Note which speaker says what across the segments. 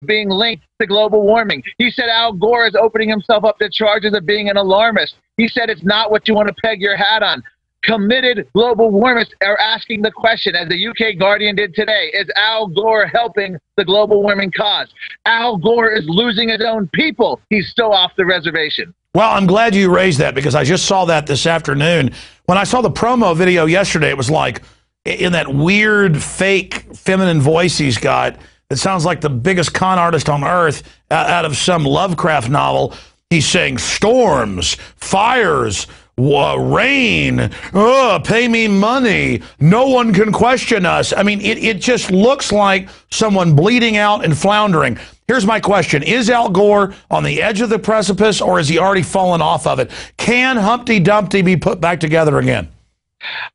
Speaker 1: being linked to global warming. He said Al Gore is opening himself up to charges of being an alarmist. He said it's not what you want to peg your hat on. Committed global warmists are asking the question, as the UK Guardian did today, is Al Gore helping the global warming cause? Al Gore is losing his own people. He's still off the reservation.
Speaker 2: Well, I'm glad you raised that, because I just saw that this afternoon. When I saw the promo video yesterday, it was like in that weird, fake, feminine voice he's got. It sounds like the biggest con artist on earth out of some Lovecraft novel. He's saying storms, fires, rain, pay me money, no one can question us. I mean, it just looks like someone bleeding out and floundering. Here's my question. Is Al Gore on the edge of the precipice, or has he already fallen off of it? Can Humpty Dumpty be put back together again?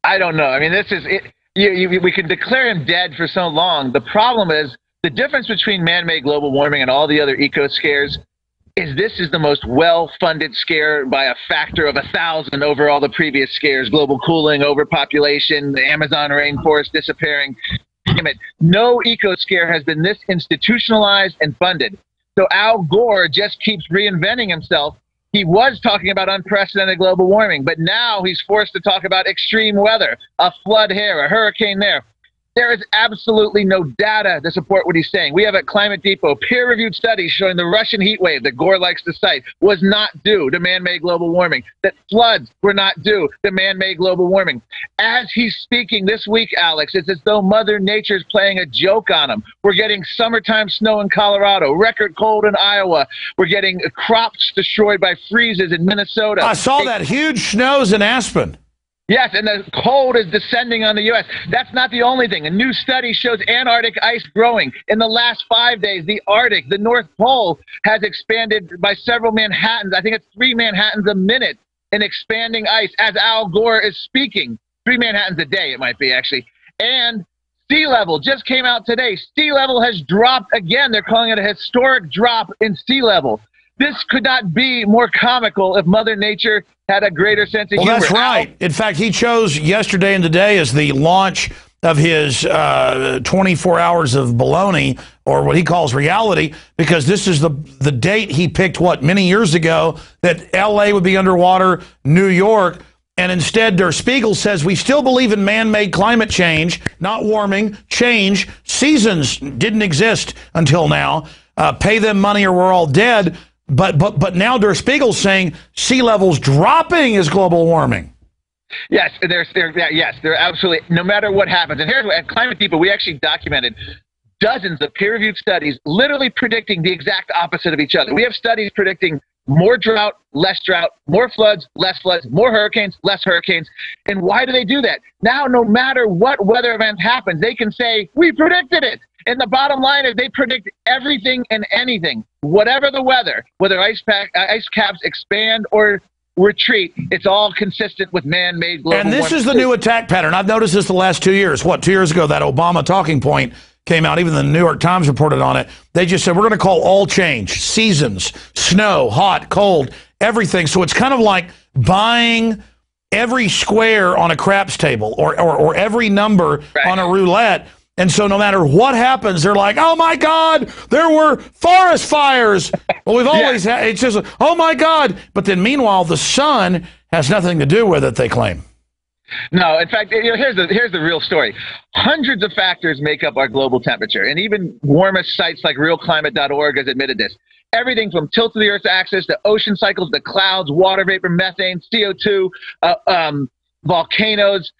Speaker 1: I don't know. I mean, this is it. We can declare him dead for so long. The problem is the difference between man-made global warming and all the other eco scares is this is the most well-funded scare by a factor of 1,000 over all the previous scares: global cooling, overpopulation, the Amazon rainforest disappearing. Damn it. No eco scare has been this institutionalized and funded. So Al Gore just keeps reinventing himself. He was talking about unprecedented global warming, but now he's forced to talk about extreme weather, a flood here, a hurricane there. There is absolutely no data to support what he's saying. We have at Climate Depot peer-reviewed studies showing the Russian heat wave that Gore likes to cite was not due to man-made global warming, that floods were not due to man-made global warming. As he's speaking this week, Alex, it's as though Mother Nature's playing a joke on him. We're getting summertime snow in Colorado, record cold in Iowa. We're getting crops destroyed by freezes in Minnesota.
Speaker 2: I saw that huge snows in Aspen.
Speaker 1: Yes, and the cold is descending on the U.S. That's not the only thing. A new study shows Antarctic ice growing. In the last 5 days, the Arctic, the North Pole, has expanded by several Manhattans. I think it's 3 Manhattans a minute in expanding ice as Al Gore is speaking. 3 Manhattans a day, it might be, actually. And sea level just came out today. Sea level has dropped again. They're calling it a historic drop in sea level. This could not be more comical if Mother Nature had a greater sense of humor.
Speaker 2: Well, that's right. In fact, he chose yesterday and today as the launch of his 24 hours of baloney, or what he calls reality, because this is the date he picked, what, many years ago, that L.A. would be underwater, New York, and instead Der Spiegel says we still believe in man-made climate change, not warming, change. Seasons didn't exist until now. Pay them money or we're all dead. But now Der Spiegel's saying sea levels dropping is global warming.
Speaker 1: Yes, they're absolutely, no matter what happens. And here's what, at Climate Depot, we actually documented dozens of peer-reviewed studies literally predicting the exact opposite of each other. We have studies predicting more drought, less drought, more floods, less floods, more hurricanes, less hurricanes. And why do they do that? Now, no matter what weather event happens, they can say, we predicted it. And the bottom line is they predict everything and anything, whatever the weather, whether ice caps expand or retreat, it's all consistent with man-made global warming.
Speaker 2: And this is the new attack pattern. I've noticed this the last 2 years. What, 2 years ago, that Obama talking point came out. Even the New York Times reported on it. They just said, we're going to call all change, seasons, snow, hot, cold, everything. So it's kind of like buying every square on a craps table or every number on a roulette. And so no matter what happens, they're like, oh, my God, there were forest fires. Well, we've always had, it's just, oh, my God. But then meanwhile, the sun has nothing to do with it, they claim.
Speaker 1: No, in fact, here's the real story. Hundreds of factors make up our global temperature, and even warmest sites like realclimate.org has admitted this. Everything from tilt of the Earth's axis to ocean cycles to clouds, water vapor, methane, CO2, volcanoes,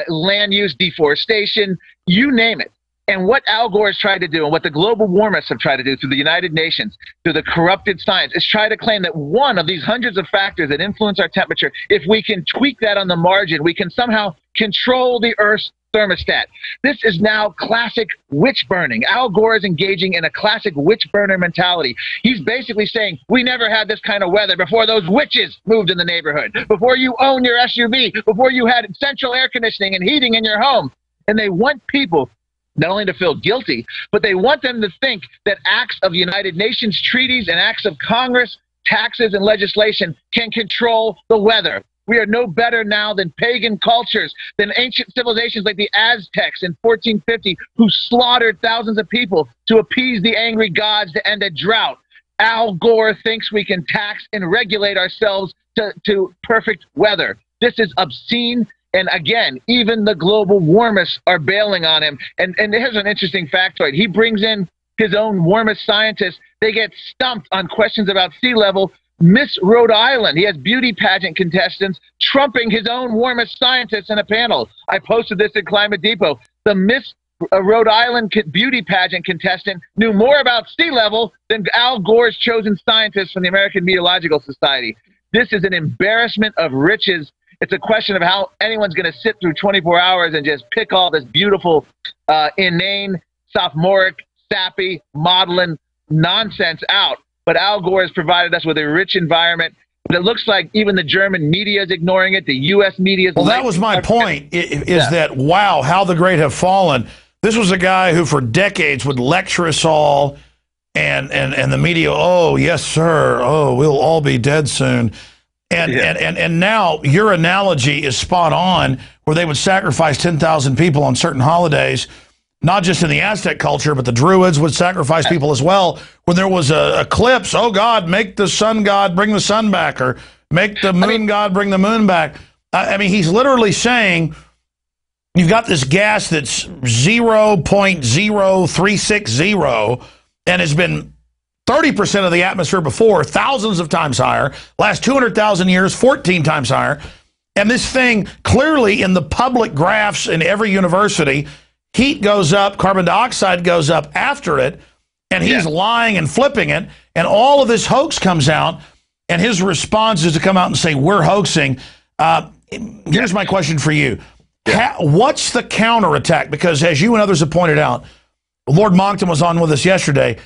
Speaker 1: land use, deforestation, you name it. And what Al Gore has tried to do, and what the global warmists have tried to do through the United Nations, through the corrupted science, is try to claim that one of these hundreds of factors that influence our temperature, if we can tweak that on the margin, we can somehow control the Earth's thermostat. This is now classic witch burning. Al Gore is engaging in a classic witch burner mentality. He's basically saying, we never had this kind of weather before those witches moved in the neighborhood, before you own your SUV, before you had central air conditioning and heating in your home. And they want people not only to feel guilty, but they want them to think that acts of United Nations treaties and acts of Congress, taxes, and legislation can control the weather. We are no better now than pagan cultures, than ancient civilizations like the Aztecs in 1450, who slaughtered thousands of people to appease the angry gods to end a drought. Al Gore thinks we can tax and regulate ourselves to perfect weather. This is obscene. And again, even the global warmists are bailing on him. And here's an interesting factoid. He brings in his own warmist scientists. They get stumped on questions about sea level. Miss Rhode Island, he has beauty pageant contestants trumping his own warmist scientists in a panel. I posted this at Climate Depot. The Miss Rhode Island beauty pageant contestant knew more about sea level than Al Gore's chosen scientists from the American Meteorological Society. This is an embarrassment of riches. It's a question of how anyone's going to sit through 24 hours and just pick all this beautiful, inane, sophomoric, sappy, maudlin nonsense out. But Al Gore has provided us with a rich environment. But it looks like even the German media is ignoring it. The U.S. media is.
Speaker 2: Well, that was my point, is that, wow, how the great have fallen. This was a guy who for decades would lecture us all, and the media, oh, yes, sir, oh, we'll all be dead soon. And now your analogy is spot on, where they would sacrifice 10,000 people on certain holidays, not just in the Aztec culture, but the Druids would sacrifice people as well. When there was an eclipse, oh, God, make the sun god bring the sun back, or make the moon god bring the moon back. I mean, he's literally saying you've got this gas that's 0.0360 and has been 30% of the atmosphere before, thousands of times higher. Last 200,000 years, 14 times higher. And this thing, clearly in the public graphs in every university, heat goes up, carbon dioxide goes up after it, and he's lying and flipping it, and all of this hoax comes out, and his response is to come out and say, we're hoaxing. Here's my question for you. What's the counterattack? Because as you and others have pointed out, Lord Monckton was on with us yesterday,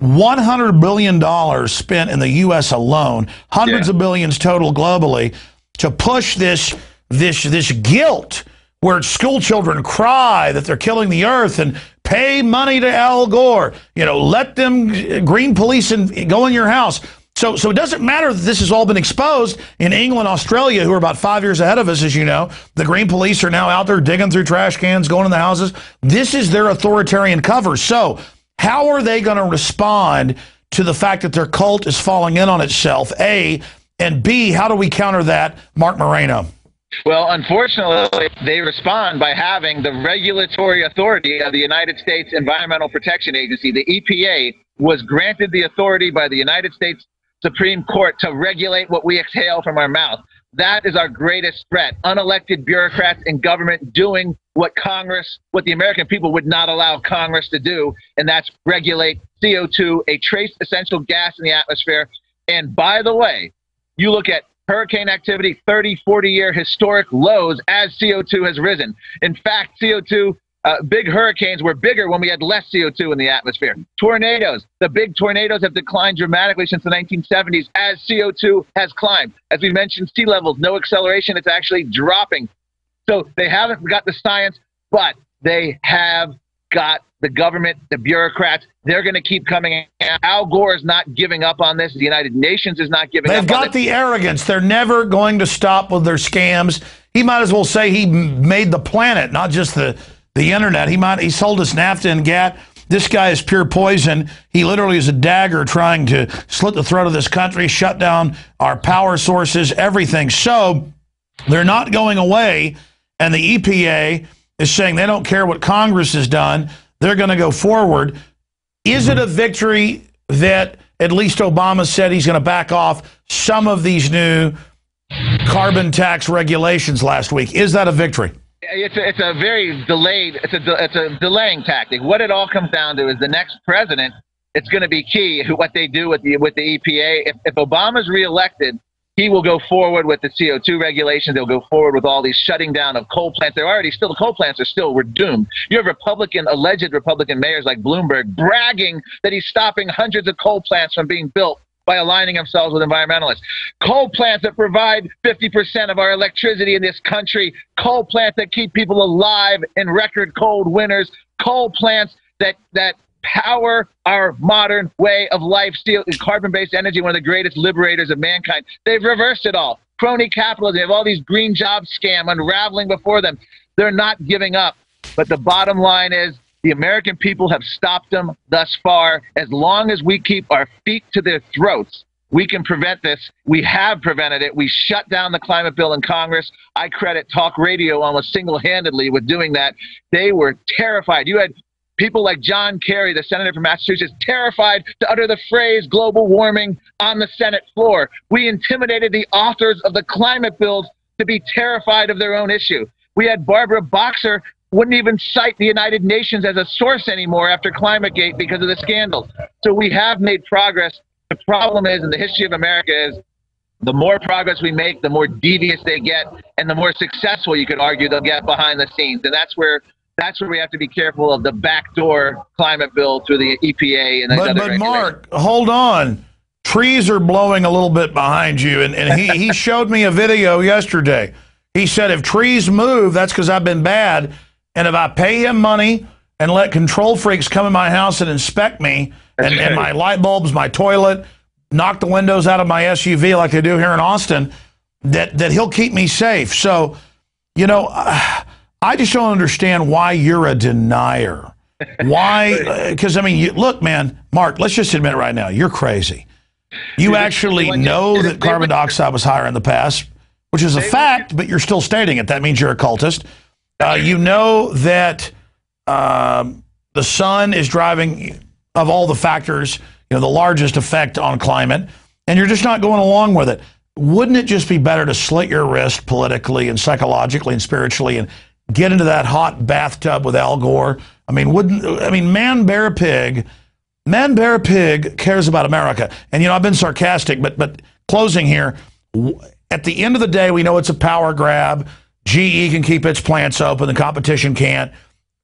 Speaker 2: $100 billion spent in the U.S. alone, hundreds of billions total globally, to push this guilt where school children cry that they're killing the earth, and pay money to Al Gore. You know, let them green police and go in your house. So it doesn't matter that this has all been exposed. In England, Australia, who are about 5 years ahead of us, as you know, the green police are now out there digging through trash cans, going in the houses. This is their authoritarian cover. So how are they going to respond to the fact that their cult is falling in on itself, A, and B, how do we counter that, Marc Morano?
Speaker 1: Well, unfortunately, they respond by having the regulatory authority of the United States Environmental Protection Agency. The EPA was granted the authority by the United States Supreme Court to regulate what we exhale from our mouth. That is our greatest threat. Unelected bureaucrats in government doing what Congress, what the American people would not allow Congress to do, and that's regulate CO2, a trace essential gas in the atmosphere. And by the way, you look at hurricane activity, 30, 40-year historic lows as CO2 has risen. In fact, CO2, big hurricanes were bigger when we had less CO2 in the atmosphere. Tornadoes, the big tornadoes have declined dramatically since the 1970s as CO2 has climbed. As we mentioned, sea levels, no acceleration, it's actually dropping. So they haven't got the science, but they have got the government, the bureaucrats. They're going to keep coming. Al Gore is not giving up on this. The United Nations is not giving up on this.
Speaker 2: They've got the arrogance. They're never going to stop with their scams. He might as well say he made the planet, not just the internet. He sold us NAFTA and GATT. This guy is pure poison. He literally is a dagger trying to slit the throat of this country, shut down our power sources, everything. So they're not going away, and the EPA is saying they don't care what Congress has done. They're going to go forward. Is it a victory that at least Obama said he's going to back off some of these new carbon tax regulations last week? Is that a victory?
Speaker 1: It's a very delayed, it's a delaying tactic. What it all comes down to is the next president, it's going to be key what they do with the EPA. If Obama's reelected, he will go forward with the CO2 regulations. They'll go forward with all these shutting down of coal plants. The coal plants we're doomed. You have alleged Republican mayors like Bloomberg bragging that he's stopping hundreds of coal plants from being built by aligning themselves with environmentalists. Coal plants that provide 50% of our electricity in this country. Coal plants that keep people alive in record cold winters. Coal plants that power our modern way of life, carbon-based energy, one of the greatest liberators of mankind. They've reversed it all. crony capitalism. They have all these green job scam unraveling before them. They're not giving up. But the bottom line is the American people have stopped them thus far. As long as we keep our feet to their throats, we can prevent this. We have prevented it. We shut down the climate bill in Congress. I credit talk radio almost single-handedly with doing that. They were terrified. You had people like John Kerry, the senator from Massachusetts, terrified to utter the phrase global warming on the Senate floor. We intimidated the authors of the climate bills to be terrified of their own issue. We had Barbara Boxer wouldn't even cite the United Nations as a source anymore after ClimateGate because of the scandals. So we have made progress. The problem is, in the history of America, is the more progress we make, the more devious they get, and the more successful, you could argue, they'll get behind the scenes. And that's where we have to be careful of the backdoor climate bill through the EPA and other
Speaker 2: But Mark, hold on. Trees are blowing a little bit behind you, and he showed me a video yesterday. He said if trees move, that's because I've been bad, and if I pay him money and let control freaks come in my house and inspect me, and my light bulbs, my toilet, knock the windows out of my SUV like they do here in Austin, that he'll keep me safe. So, you know, I just don't understand why you're a denier. Why? Because, I mean, look, man, Mark, let's just admit right now, you're crazy. You actually know that carbon dioxide was higher in the past, which is a fact, but you're still stating it. That means you're a cultist. You know that the sun is driving, of all the factors, you know, the largest effect on climate, and you're just not going along with it. Wouldn't it just be better to slit your wrist politically and psychologically and spiritually and get into that hot bathtub with Al Gore? I mean, Man Bear Pig cares about America. And, you know, I've been sarcastic, but closing here, at the end of the day, we know it's a power grab. GE can keep its plants open, the competition can't.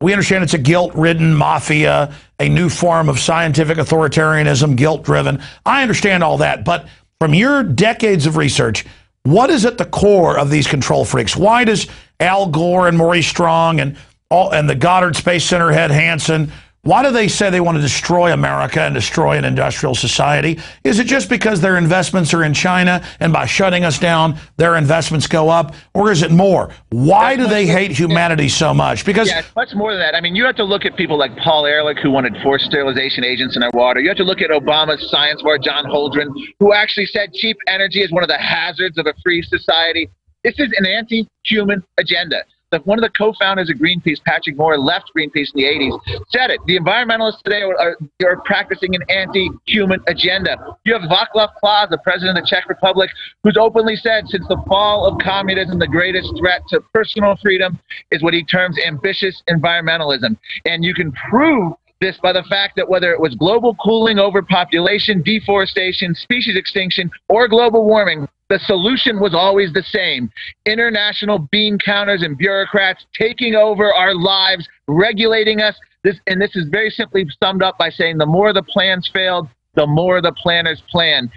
Speaker 2: We understand it's a guilt-ridden mafia, a new form of scientific authoritarianism, guilt-driven. I understand all that, but from your decades of research, what is at the core of these control freaks? Why does Al Gore and Maurice Strong and the Goddard Space Center head Hansen, why do they say they want to destroy America and destroy an industrial society? Is it just because their investments are in China, and by shutting us down, their investments go up? Or is it more? Why do they hate humanity so much? Because
Speaker 1: it's much more than that. I mean, you have to look at people like Paul Ehrlich, who wanted forced sterilization agents in our water. You have to look at Obama's science war, John Holdren, who actually said cheap energy is one of the hazards of a free society. This is an anti-human agenda. One of the co-founders of Greenpeace, Patrick Moore, left Greenpeace in the 80s, said it. The environmentalists today are practicing an anti-human agenda. You have Václav Klaus, the president of the Czech Republic, who's openly said since the fall of communism, the greatest threat to personal freedom is what he terms ambitious environmentalism. And you can prove this by the fact that whether it was global cooling, overpopulation, deforestation, species extinction, or global warming, the solution was always the same. International bean counters and bureaucrats taking over our lives, regulating us. This is very simply summed up by saying the more the plans failed, the more the planners planned.